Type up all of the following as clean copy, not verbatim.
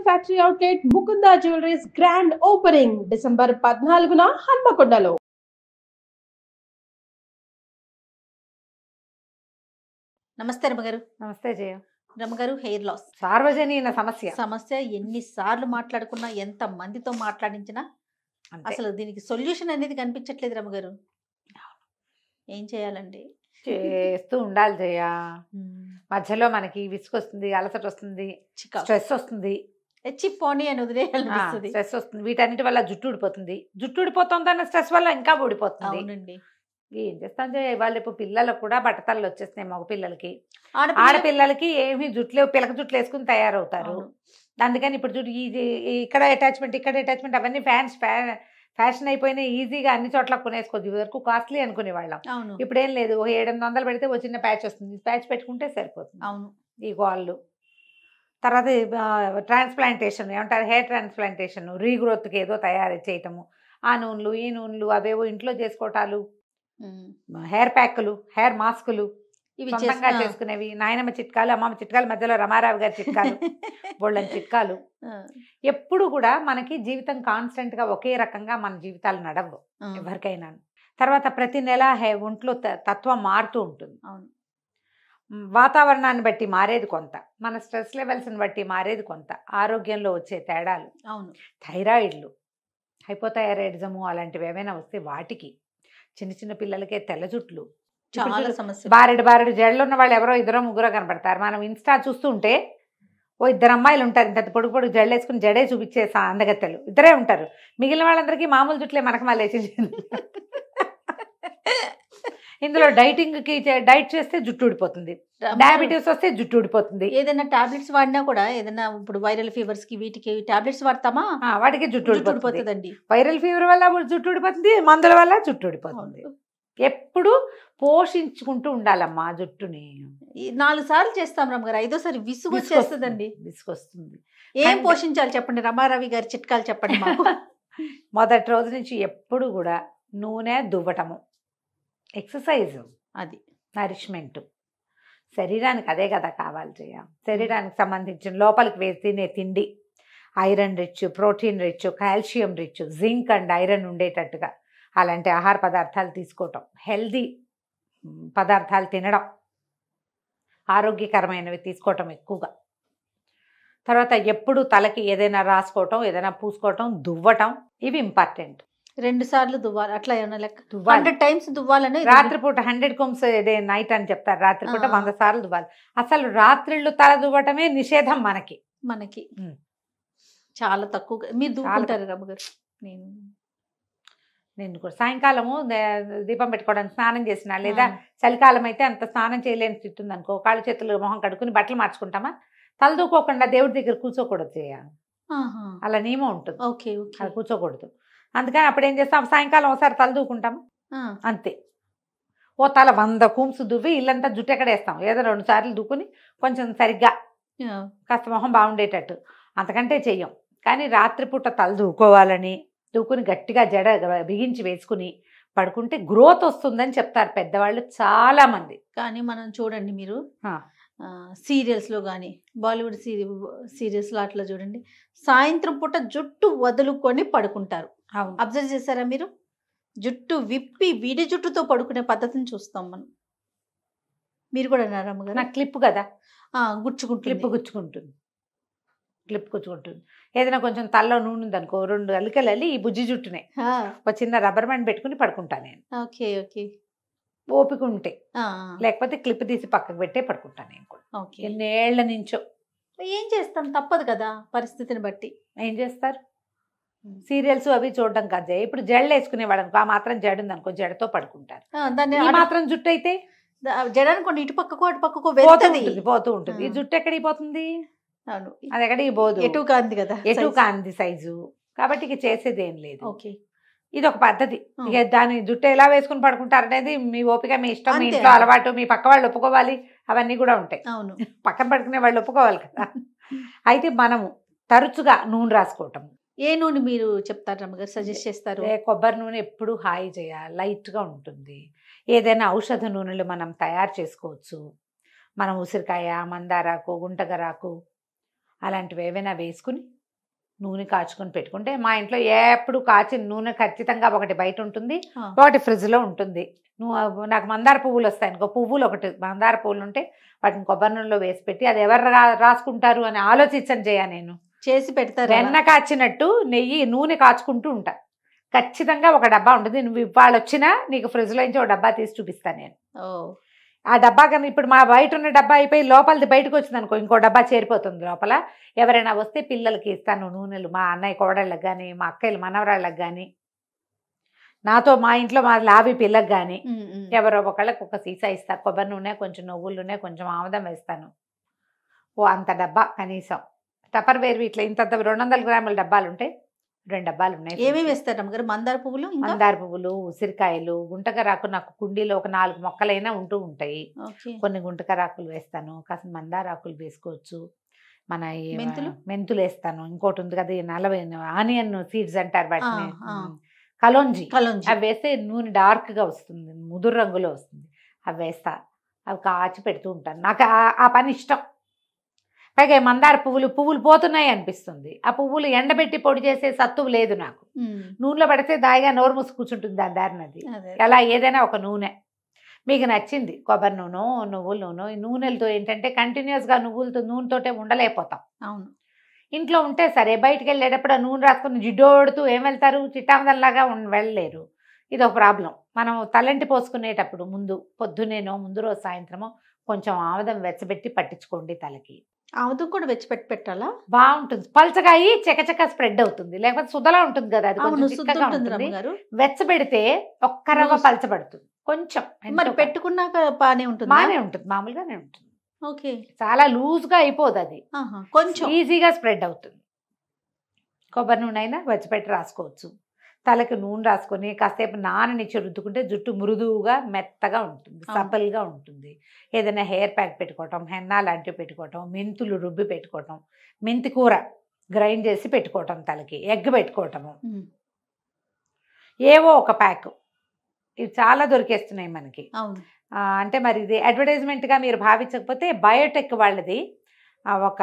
Factory outlet Mukunda jewelleries grand opening December 14న హన్మకొండలో. నమస్తే రమగారు. నమస్తే జయ. రమగారు, హెయిర్ లాస్ సార్వజనీన సమస్య ఎన్నిసార్లు మాట్లాడుకున్నా, ఎంత మందితో మాట్లాడించినా అసలు దీనికి సొల్యూషన్ అనేది కనిపించట్లేదు రమగారు. ఏం చేయాలండి? చేస్తూ ఉండాలి జయ. మధ్యలో మనకి విసుకొస్తుంది, అలసట వస్తుంది, స్ట్రెస్ వస్తుంది, పోనీ అని వదిలేయాలనిపిస్తుంది. స్ట్రెస్ వస్తుంది. వీటన్నిటి వల్ల జుట్టు ఊడిపోతుందన్న స్ట్రెస్ వల్ల ఇంకా ఊడిపోతుంది. అవునండి. ఏం చేస్తాం జయ, ఇవాళ రేపు పిల్లలకు కూడా బట్టతలు వచ్చేస్తున్నాయి. మగ పిల్లలకి, ఆడపిల్లలకి ఏమి జుట్లు పిలక జుట్లు వేసుకుని తయారవుతారు. అందుకని ఇప్పుడు జుట్టు ఇక్కడ అటాచ్మెంట్ అవన్నీ ఫ్యాషన్ అయిపోయినాయి. ఈజీగా అన్ని చోట్ల కొనేసుకోవచ్చు. వరకు కాస్ట్లీ అనుకునేవాళ్ళం. ఇప్పుడు ఏం లేదు, 700 పెడితే ఒక చిన్న ప్యాచ్ వస్తుంది. ప్యాచ్ పెట్టుకుంటే సరిపోతుంది. అవును. ఈ గోళ్ళు తర్వాత ట్రాన్స్ప్లాంటేషన్ ఏమంటారు, హెయిర్ ట్రాన్స్ప్లాంటేషన్, రీగ్రోత్కి ఏదో తయారు చేయటము, ఆ నూనెలు ఈ నూనెలు అవేవో ఇంట్లో చేసుకోవటాలు, హెయిర్ ప్యాక్లు, హెయిర్ మాస్కులు ఇవి సొంతంగా చేసుకునేవి, నాయనమ్మ చిట్కాలు, అమ్మమ్మ చిట్కాలు, మధ్యలో రమారావు గారి చిట్కాలు, బోళ్ళని చిట్కాలు. ఎప్పుడు కూడా మనకి జీవితం కాన్స్టెంట్ గా ఒకే రకంగా మన జీవితాలు నడవు ఎవరికైనా. తర్వాత ప్రతి నెల ఒంట్లో తత్వం మారుతూ ఉంటుంది. వాతావరణాన్ని బట్టి మారేది కొంత, మన స్ట్రెస్ లెవెల్స్ని బట్టి మారేది కొంత, ఆరోగ్యంలో వచ్చే తేడాలు, థైరాయిడ్లు, హైపోథైరాయిడిజము అలాంటివి ఏమైనా వస్తే వాటికి, చిన్న చిన్న పిల్లలకే తెల్ల జుట్లు, చాలా సమస్య, బారెడు జడలు ఉన్న వాళ్ళు ఎవరో ఇద్దరో ముగ్గురో కనపడతారు. మనం ఇన్స్టా చూస్తూ ఉంటే ఓ ఇద్దరు అమ్మాయిలు ఉంటారు, ఇంత పొడుగు జడలు వేసుకుని జడే చూపించే అందగత్తెలు ఇద్దరే ఉంటారు. మిగిలిన వాళ్ళందరికీ మామూలు జుట్లే, మనకు మళ్ళీ ఇందులో డైట్ చేస్తే జుట్టు ఊడిపోతుంది, డయాబెటీస్ వస్తే జుట్టు ఊడిపోతుంది. ఏదైనా టాబ్లెట్స్ వాడినా కూడా, ఏదైనా ఇప్పుడు వైరల్ ఫీవర్స్ కి వీటికి టాబ్లెట్స్ వాడతామా, వాటికి జుట్టు ఊడిపోతుందండి. వైరల్ ఫీవర్ వల్ల జుట్టు ఊడిపోతుంది, మందుల వల్ల జుట్టు ఊడిపోతుంది. ఎప్పుడు పోషించుకుంటూ ఉండాలమ్మా జుట్టుని. 4 సార్లు చేస్తాం రమ్మగారు, 5ఓసారి విసుగు వచ్చేస్తుందండి. విసుగొస్తుంది. ఏం పోషించాలి చెప్పండి, రమారవి గారి చిట్కాలు చెప్పండి మాకు. మొదటి రోజు నుంచి ఎప్పుడు కూడా నూనె దువ్వటము, ఎక్సర్సైజ్, అది నరిష్మెంట్. శరీరానికి అదే కదా కావాలి చేయ. శరీరానికి సంబంధించిన లోపలికి తినే తిండి iron rich, protein rich, calcium rich, zinc and iron ఉండేటట్టుగా అలాంటి ఆహార పదార్థాలు తీసుకోవటం, హెల్దీ పదార్థాలు తినడం, ఆరోగ్యకరమైనవి తీసుకోవటం ఎక్కువగా. తర్వాత ఎప్పుడు తలకి ఏదైనా రాసుకోవటం, ఏదైనా పూసుకోవటం, దువ్వటం, ఇవి ఇంపార్టెంట్. 2 సార్లు దువ్వాలి, అట్లా ఏమన్నా లెక్క 100 టైమ్స్ దువ్వాలని. రాత్రిపూట 100 combs డే నైట్ అని చెప్తారు. రాత్రిపూట 100 సార్లు దువ్వాలి. అసలు రాత్రిళ్ళు తల దువ్వటమే నిషేధం మనకి. చాలా తక్కువ. మీరు దువ్వుకుంటారు రమ్మగారు? నేను కూడా సాయంకాలము దీపం పెట్టుకోవడానికి స్నానం చేసిన, లేదా చలికాలం అయితే అంత స్నానం చేయలేని స్థితి ఉంది అనుకో, కాళ్ళు చేతులు మొహం కడుక్కుని బట్టలు మార్చుకుంటామా, తల దూకోకుండా దేవుడి దగ్గర కూర్చోకూడదు చేయాలి, అలా నియమం ఉంటుంది. అది కూర్చోకూడదు. అందుకని అప్పుడు ఏం చేస్తాం, సాయంకాలం ఒకసారి తల దూకుంటాం అంతే. ఓ తల 100 combs దువ్వి ఇల్లంతా జుట్టు ఎక్కడేస్తాం, ఏదో 2 సార్లు దూకుని కొంచెం సరిగ్గా కాస్త మొహం బాగుండేటట్టు, అంతకంటే చెయ్యం. కానీ రాత్రిపూట తల దూకోవాలని, దూకుని గట్టిగా జడ బిగించి వేసుకుని పడుకుంటే గ్రోత్ వస్తుందని చెప్తారు పెద్దవాళ్ళు చాలా మంది. కానీ మనం చూడండి, మీరు సీరియల్స్లో కానీ బాలీవుడ్ సీరియల్స్లో అట్లా చూడండి, సాయంత్రం పూట జుట్టు వదులుకొని పడుకుంటారు. అబ్జర్వ్ చేశారా మీరు? జుట్టు విప్పి విడి జుట్టుతో పడుకునే పద్ధతిని చూస్తాం మనం. మీరు కూడా అన్నారా అమ్మగారు? నాకు క్లిప్ కదా, క్లిప్ గుచ్చుకుంటుంది. ఏదైనా కొంచెం తలలో నూనె ఉందనుకో, 2 అలికలు ఈ బుజ్జి జుట్టునే ఒక చిన్న రబ్బర్ బ్యాండ్ పెట్టుకుని పడుకుంటాను నేను. ఓపిక ఉంటే, లేకపోతే క్లిప్ తీసి పక్కకు పెట్టే పడుకుంటాను నేను కూడా. ఎన్నేళ్ల నుంచో. ఏం చేస్తాం, తప్పదు కదా పరిస్థితిని బట్టి. ఏం చేస్తారు, సీరియల్స్ అవి చూడడం కాదు. ఇప్పుడు జడలు వేసుకునేవాడు అనుకో, ఆ మాత్రం జడ ఉంది అనుకో, జడతో పడుకుంటారు. దాన్ని మాత్రం జుట్టు అయితే జడ అనుకోండి, ఇటు పక్కకు అటు పక్కకు పోతూ ఉంటుంది. ఈ జుట్టు ఎక్కడికి పోతుంది? అది ఎక్కడికి పోదు, ఎటు కాంది కదా, ఎటు కాంది సైజు. కాబట్టి ఇక చేసేది ఏం లేదు. ఇది ఒక పద్ధతి. ఇక దాని జుట్టు ఎలా వేసుకుని పడుకుంటారు అనేది మీ ఓపిక, మీ ఇష్టం, మీ ఇంట్లో అలవాటు, మీ పక్క వాళ్ళు ఒప్పుకోవాలి, అవన్నీ కూడా ఉంటాయి. పక్కన పడుకునే వాళ్ళు ఒప్పుకోవాలి కదా. అయితే మనము తరచుగా నూనె రాసుకోవటం. ఏ నూనె మీరు చెప్తారు రమ్మగారు, సజెస్ట్ చేస్తారు? కొబ్బరి నూనె ఎప్పుడు హాయి చేయాలి, లైట్గా ఉంటుంది. ఏదైనా ఔషధ నూనెలు మనం తయారు చేసుకోవచ్చు. మనం ఉసిరికాయ, మందారాకు, గుంటగరాకు, అలాంటివి ఏవైనా వేసుకుని నూనె కాచుకొని పెట్టుకుంటే, మా ఇంట్లో ఎప్పుడు కాచిన నూనె ఖచ్చితంగా ఒకటి బయట ఉంటుంది, ఒకటి ఫ్రిడ్జ్లో ఉంటుంది. నాకు మందార పువ్వులు వస్తాయి అనుకో, పువ్వులు ఒకటి మందార పువ్వులు ఉంటే వాటిని కొబ్బరి నూనెలో వేసి పెట్టి అది ఎవరు రాసుకుంటారు అని ఆలోచించని నేను చేసి పెడతారు. వెన్న కాచినట్టు నూనె కాచుకుంటూ ఉంటా. ఖచ్చితంగా ఒక డబ్బా ఉంటుంది. నువ్వు ఇవాళ వచ్చినా నీకు ఫ్రిడ్జ్లో నుంచి ఒక డబ్బా తీసి చూపిస్తాను నేను. ఆ డబ్బా కన్నా ఇప్పుడు మా బయట ఉన్న డబ్బా అయిపోయి లోపలిది బయటకు వచ్చింది అనుకో, ఇంకో డబ్బా చేరిపోతుంది లోపల. ఎవరైనా వస్తే పిల్లలకి ఇస్తాను నూనెలు, మా అన్నయ్య కోడళ్ళకి కానీ, మా అక్కయ్యలు మనవరాళ్ళకి కానీ, నాతో మా ఇంట్లో మా లావి పిల్లకి కానీ ఎవరో ఒకళ్ళకి ఒక సీసా ఇస్తా. కొబ్బరి నూనె, కొంచెం నువ్వుల నూనె, కొంచెం ఆముదం వేస్తాను. అంత డబ్బా కనీసం. టపర్ వేరు ఇట్లా ఇంత 200 గ్రాముల డబ్బాలు ఉంటాయి, 2 డబ్బాలు ఉన్నాయి. ఏమేమి వేస్తారు అమ్మగారు? మందార పువ్వులు, మందార పువ్వులు, ఉసిరికాయలు, గుంటకరాకు. నాకు కుండీలో ఒక 4 మొక్కలైనా ఉంటూ ఉంటాయి. కొన్ని గుంటకరాకులు వేస్తాను, కాస్త మందారాకులు వేసుకోవచ్చు. మన మెంతులు వేస్తాను. ఇంకోటి ఉంది కదా, నలభై ఆనియన్ సీడ్స్ అంటారు వాటిని, కలోంజీ. అవి వేస్తే నూనె డార్క్గా వస్తుంది, ముదురు రంగులో వస్తుంది. అవి వేస్తా, అవి కాచి పెడుతూ ఉంటాను. నాకు ఆ పని ఇష్టం. పైగా మందార పువ్వులు పోతున్నాయి అనిపిస్తుంది. ఆ పువ్వులు ఎండబెట్టి పొడి చేసే సత్తువు లేదు నాకు. నూనెలో పడితే దాయిగా నోరు మూసి కూర్చుంటుంది దాని దారినది. అలా ఏదైనా ఒక నూనె మీకు నచ్చింది, కొబ్బరి నూనె, నువ్వుల నూనె. ఈ నూనెలతో ఏంటంటే కంటిన్యూస్గా నూనెతోటే ఉండలేకపోతాం. అవును, ఇంట్లో ఉంటే సరే, బయటకు వెళ్ళేటప్పుడు ఆ నూనె రాసుకుని జిడ్డోడుతూ ఏం వెళ్తారు, చిట్టామదల్లాగా వెళ్ళలేరు. ఇది ఒక ప్రాబ్లం. మనం తలంటి పోసుకునేటప్పుడు పొద్దునేనో ముందు రోజు సాయంత్రమో కొంచెం ఆముదం వెచ్చబెట్టి పట్టించుకోండి తలకి. ఆముదం కూడా వెచ్చిపెట్టి పెట్టాలా? బాగుంటుంది. పల్చగా అయ్యి చకచక స్ప్రెడ్ అవుతుంది. లేకపోతే సుధలా ఉంటుంది కదా, అది కొంచెం చిక్కగా ఉంటుంది. వెచ్చబెడితే ఒక్క రవ్వ పలచబడుతుంది కొంచెం. మరి పెట్టుకున్నాక బానే ఉంటుంది? బానే ఉంటుంది, మామూలుగానే ఉంటుంది. ఓకే, చాలా లూజ్గా అయిపోదు, అది కొంచెం ఈజీగా స్ప్రెడ్ అవుతుంది. కొబ్బరి నూనె అయినా వెచ్చబెట్టి రాసుకోవచ్చు. తలకి నూనె రాసుకొని కాసేపు నాననిచ్చి రుద్దుకుంటే జుట్టు మృదువుగా మెత్తగా ఉంటుంది, సపల్గా ఉంటుంది. ఏదైనా హెయిర్ ప్యాక్ పెట్టుకోవటం, హెన్నా లాంటివి పెట్టుకోవటం, మెంతులు రుబ్బి పెట్టుకోవటం, మెంతి కూర గ్రైండ్ చేసి పెట్టుకోవటం, తలకి ఎగ్ పెట్టుకోవటము, ఏవో ఒక ప్యాక్. ఇవి చాలా దొరికేస్తున్నాయి మనకి. అంటే మరి ఇది అడ్వర్టైజ్మెంట్గా మీరు భావించకపోతే బయోటెక్ వాళ్ళది ఒక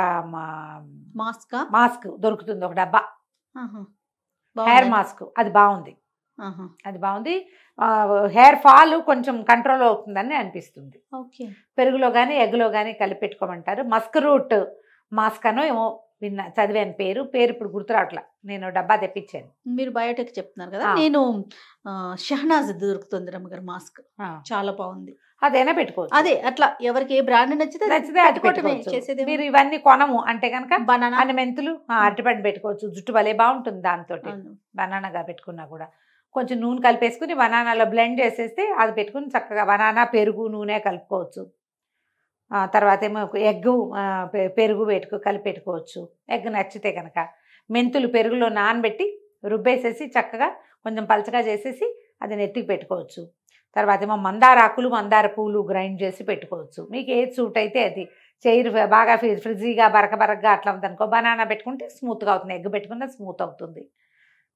మాస్క్ దొరుకుతుంది, ఒక డబ్బా హెయిర్ మాస్క్. అది బాగుంది. హెయిర్ ఫాల్ కొంచెం కంట్రోల్ అవుతుందని అనిపిస్తుంది. పెరుగులో కానీ ఎగ్లో కానీ కలిపి పెట్టుకోమంటారు. మస్క్ రూట్ మాస్క్ అనో ఏమో చదివాను, పేరు ఇప్పుడు గుర్తు రావట్లా. నేను డబ్బా తెప్పించాను. మీరు బయోటెక్ చెప్తున్నారు కదా, నేను షహనాజ్ దొరుకుతుంది రమ్మగారు మాస్క్, చాలా బాగుంది. అదైనా పెట్టుకోవచ్చు. అదే అట్లా ఎవరికి ఏ బ్రాండ్ నచ్చితే చేసేది. మీరు ఇవన్నీ కొనము అంటే కనుక బనానా అన్ని మెంతులు, అరటిపండు పెట్టుకోవచ్చు. జుట్టు భలే బాగుంటుంది దాంతో. బనానాగా పెట్టుకున్నా కూడా కొంచెం నూనె కలిపేసుకుని బనానాలో బ్లెండ్ చేసేస్తే అది పెట్టుకుని చక్కగా బనానా, పెరుగు, నూనె కలుపుకోవచ్చు. తర్వాత ఏమో ఎగ్, పెరుగు కలిపి పెట్టుకోవచ్చు. ఎగ్ నచ్చితే కనుక మెంతులు పెరుగులో నానబెట్టి రుబ్బేసేసి చక్కగా కొంచెం పలచగా చేసేసి అది నెత్తికి పెట్టుకోవచ్చు. తర్వాత ఏమో మందార ఆకులు, మందార పూలు గ్రైండ్ చేసి పెట్టుకోవచ్చు. మీకు ఏది సూట్ అయితే అది. చైర్ బాగా ఫ్రిజీగా బరకగా అట్లా ఉందనుకో, బనానా పెట్టుకుంటే స్మూత్గా అవుతుంది, ఎగ్ పెట్టుకుంటే స్మూత్ అవుతుంది.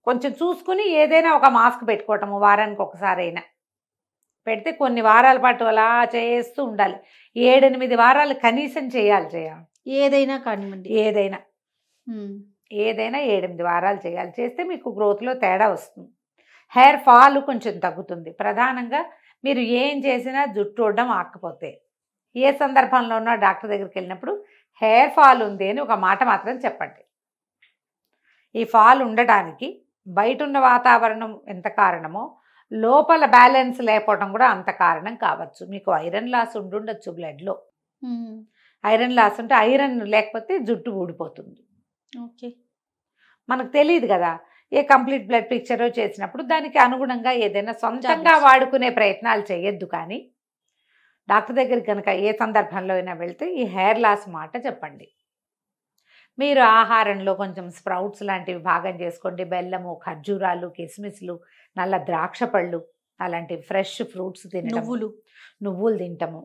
కొంచెం చూసుకుని ఏదైనా ఒక మాస్క్ పెట్టుకోవటము వారానికి ఒకసారి అయినా పెడితే కొన్ని వారాల పాటు అలా చేస్తూ ఉండాలి. 7-8 వారాలు కనీసం చేయాలి. ఏదైనా కానివ్వండి, ఏదైనా 7-8 వారాలు చేయాలి. చేస్తే మీకు గ్రోత్లో తేడా వస్తుంది. హెయిర్ ఫాల్ కొంచెం తగ్గుతుంది. ప్రధానంగా మీరు ఏం చేసినా జుట్టు ఉండడం ఆకపోతే ఏ సందర్భంలో ఉన్నా డాక్టర్ దగ్గరికి వెళ్ళినప్పుడు హెయిర్ ఫాల్ ఉంది అని ఒక మాట మాత్రం చెప్పండి. ఈ ఫాల్ ఉండటానికి బయట ఉన్న వాతావరణం ఎంత కారణమో లోపల బ్యాలెన్స్ లేకపోవడం కూడా అంత కారణం కావచ్చు. మీకు ఐరన్ లాస్ ఉండుండొచ్చు బ్లడ్లో. ఐరన్ లాస్ ఉంటే, ఐరన్ లేకపోతే జుట్టు ఊడిపోతుంది. ఓకే, మనకు తెలియదు కదా. ఏ కంప్లీట్ బ్లడ్ పిక్చర్ చేసినప్పుడు దానికి అనుగుణంగా ఏదైనా సొంతంగా వాడుకునే ప్రయత్నాలు చేయొద్దు. కానీ డాక్టర్ దగ్గరికి కనుక ఏ సందర్భంలో అయినా వెళ్తే ఈ హెయిర్ లాస్ మాట చెప్పండి. మీరు ఆహారంలో కొంచెం స్ప్రౌట్స్ లాంటివి భాగం చేసుకోండి. బెల్లము, ఖర్జూరాలు, కిస్మిస్లు, నల్ల ద్రాక్ష పళ్ళు, అలాంటి ఫ్రెష్ ఫ్రూట్స్ తినడం, నువ్వులు తింటము,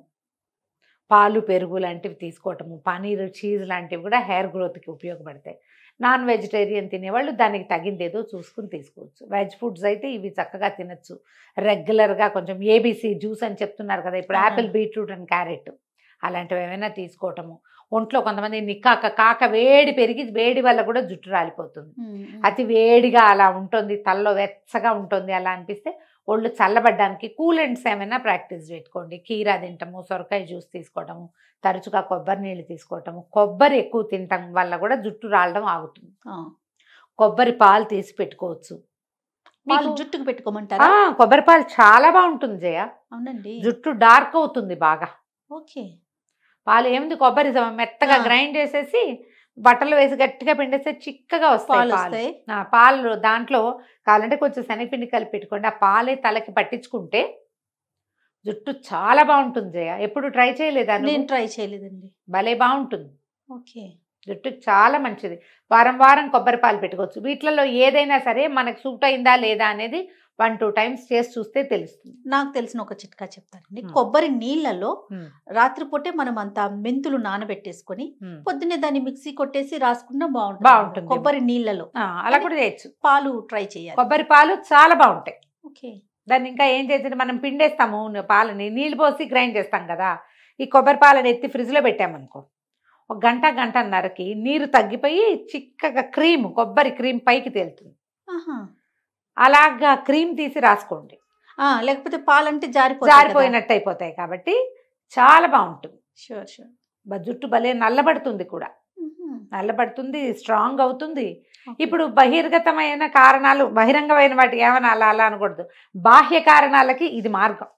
పాలు, పెరుగు లాంటివి తీసుకోవటము, పనీర్, చీజ్ లాంటివి కూడా హెయిర్ గ్రోత్కి ఉపయోగపడతాయి. నాన్ వెజిటేరియన్ తినేవాళ్ళు దానికి తగిందేదో చూసుకుని తీసుకోవచ్చు. వెజ్ ఫుడ్స్ అయితే ఇవి చక్కగా తినచ్చు. రెగ్యులర్గా కొంచెం ఏబీసీ జ్యూస్ అని చెప్తున్నారు కదా ఇప్పుడు, యాపిల్, బీట్రూట్ అండ్ క్యారెట్ అలాంటివి ఏమైనా తీసుకోవటము. ఒంట్లో కొంతమంది నిక్కాక కాక వేడి పెరిగి వేడి వల్ల కూడా జుట్టు రాలిపోతుంది. అతి వేడిగా అలా ఉంటుంది, తలలో వెచ్చగా ఉంటుంది అలా అనిపిస్తే ఒళ్ళు చల్లబడ్డానికి కూలెంట్స్ ఏమైనా ప్రాక్టీస్ పెట్టుకోండి. కీరా తింటాము, సొరకాయ జ్యూస్ తీసుకోవటము, తరచుగా కొబ్బరి నీళ్ళు తీసుకోవటము, కొబ్బరి ఎక్కువ తినటం వల్ల కూడా జుట్టు రాలడం ఆగుతుంది. కొబ్బరి పాలు తీసి పెట్టుకోవచ్చు. జుట్టుకు పెట్టుకోమంటారా? కొబ్బరి పాలు చాలా బాగుంటుంది జయ. అవునండి, జుట్టు డార్క్ అవుతుంది బాగా. ఓకే. పాలు ఏముంది, కొబ్బరి మెత్తగా గ్రైండ్ చేసేసి బట్టలు వేసి గట్టిగా పిండేస్తే చిక్కగా వస్తాయి పాలు. దాంట్లో కావాలంటే కొంచెం శనగపిండి కలిపి పెట్టుకోండి. ఆ పాలే తలకి పట్టించుకుంటే జుట్టు చాలా బాగుంటుంది జయ. ఎప్పుడు ట్రై చేయలేదా? నేను ట్రై చేయలేదండి. భలే బాగుంటుంది. ఓకే, జుట్టుకి చాలా మంచిది. వారం వారం కొబ్బరి పాలు పెట్టుకోవచ్చు. వీటిలలో ఏదైనా సరే మనకు సూట్ అయిందా లేదా అనేది 1-2 టైమ్స్ చేసి చూస్తే తెలుస్తుంది. నాకు తెలిసిన ఒక చిట్కా చెప్తానండి. కొబ్బరి నీళ్ళలో రాత్రిపూటే మనం అంతా మెంతులు నానబెట్టేసుకొని పొద్దున్నే దాన్ని మిక్సీ కొట్టేసి రాసుకున్నా బాగుంటుంది. కొబ్బరి నీళ్ళలో అలా కూడా చేయొచ్చు. పాలు ట్రై చేయాలి. కొబ్బరి పాలు చాలా బాగుంటాయి. ఓకే. దాన్ని ఇంకా ఏం చేసి మనం పిండేస్తాము పాలని, నీళ్ళు పోసి గ్రైండ్ చేస్తాం కదా. ఈ కొబ్బరి పాలను ఎత్తి ఫ్రిడ్జ్లో పెట్టామనుకో, 1 గంట గంటన్నరకి నీరు తగ్గిపోయి చిక్కగా కొబ్బరి క్రీమ్ పైకి తేలుతుంది. అలాగా క్రీమ్ తీసి రాసుకోండి. లేకపోతే పాలంటే జారిపోయినట్టు అయిపోతాయి. కాబట్టి చాలా బాగుంటుంది. Sure sure. జుట్టు భలే నల్లబడుతుంది కూడా, నల్లబడుతుంది, స్ట్రాంగ్ అవుతుంది. ఇప్పుడు బహిర్గతమైన కారణాలు, బహిరంగమైన వాటికి ఏమైనా అలా అనకూడదు. బాహ్య కారణాలకి ఇది మార్గం.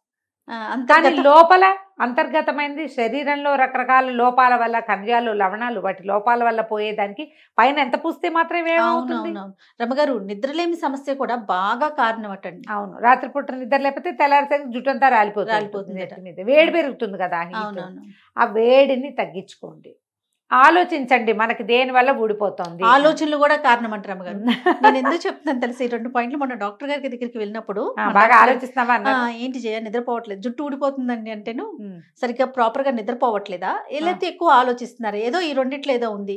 కానీ లోపల అంతర్గతమైనది శరీరంలో రకరకాల లోపాల వల్ల, ఖనిజాలు, లవణాలు, వాటి లోపాల వల్ల పోయేదానికి పైన ఎంత పూస్తే మాత్రమే ఏమవుతుంది. రమగారు, నిద్రలేమి సమస్య కూడా బాగా కారణం అటండి. అవును, రాత్రిపూట నిద్ర లేకపోతే తెల్లారిసరికి జుట్టు అంతా రాలిపోతుంది. వేడి పెరుగుతుంది కదా, ఆ వేడిని తగ్గించుకోండి. ఆలోచించండి, మనకి దేని వల్ల ఊడిపోతుంది. ఆలోచనలు కూడా కారణం అంటారు అమ్మగారు. నేను ఎందుకు చెప్తాను తెలిసి, 2 పాయింట్లు. మొన్న డాక్టర్ గారి దగ్గరికి వెళ్ళినప్పుడు బాగా ఆలోచిస్తున్నావా, ఏంటి చేయ నిద్రపోవట్లేదు, జుట్టు ఊడిపోతుందండి అంటేను సరిగ్గా ప్రాపర్ గా నిద్రపోవట్లేదా, ఏదైతే ఎక్కువ ఆలోచిస్తున్నారు, ఏదో ఈ రెండిట్లో ఏదో ఉంది.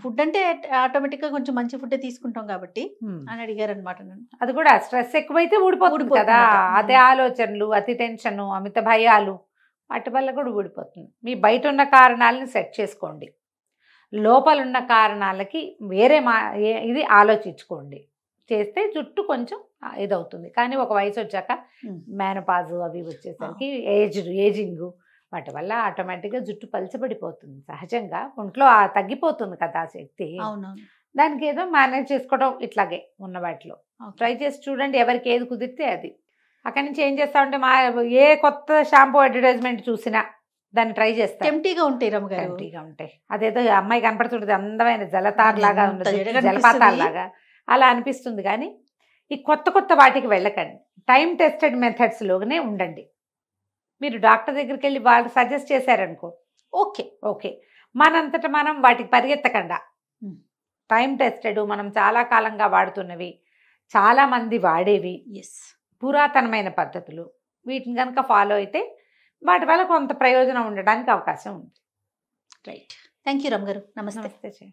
ఫుడ్ అంటే ఆటోమేటిక్ గా కొంచెం మంచి ఫుడ్ తీసుకుంటాం కాబట్టి అని అడిగారు అనమాట. అది కూడా స్ట్రెస్ ఎక్కువైతే ఊడిపోతుంది కదా. అదే ఆలోచనలు, అతి టెన్షన్, అమిత భయాలు, వాటి వల్ల కూడా ఊడిపోతుంది. మీ బయట ఉన్న కారణాలను సెట్ చేసుకోండి. లోపల ఉన్న కారణాలకి వేరే ఇది ఆలోచించుకోండి. చేస్తే జుట్టు కొంచెం ఇదవుతుంది. కానీ ఒక వయసు వచ్చాక మేనపాజు అవి వచ్చేసరికి ఏజింగ్ వాటి వల్ల ఆటోమేటిక్గా జుట్టు పలచబడిపోతుంది. సహజంగా ఒంట్లో తగ్గిపోతుంది కదా శక్తి. దానికి ఏదో మేనేజ్ చేసుకోవడం ఇట్లాగే ఉన్న వాటిలో ట్రై చేసి చూడండి. ఎవరికి ఏది కుదిరితే అది. అక్కడి నుంచి ఏం చేస్తామంటే ఏ కొత్త షాంపూ అడ్వర్టైజ్మెంట్ చూసినా దాన్ని ట్రై చేస్తాం. టెంప్టీగా ఉంటాయి రమగారు, టెంప్టీగా ఉంటాయి. అదేదో అమ్మాయి కనపడుతుంటుంది, అందమైన జలతార్ లాగా ఉంటుంది, జలపాతాల లాగా అలా అనిపిస్తుంది. కానీ ఈ కొత్త వాటికి వెళ్ళకండి. టైం టెస్టెడ్ మెథడ్స్లోనే ఉండండి. మీరు డాక్టర్ దగ్గరికి వెళ్ళి వాళ్ళు సజెస్ట్ చేశారనుకో, ఓకే. మనంతటా మనం వాటికి పరిగెత్తకుండా, టైం టెస్టెడ్, మనం చాలా కాలంగా వాడుతున్నవి, చాలా మంది వాడేవి, పురాతనమైన పద్ధతులు, వీటిని కనుక ఫాలో అయితే వాటి వల్ల కొంత ప్రయోజనం ఉండడానికి అవకాశం ఉంది. రైట్. థ్యాంక్ యూ రమ్ గారు. నమస్తే.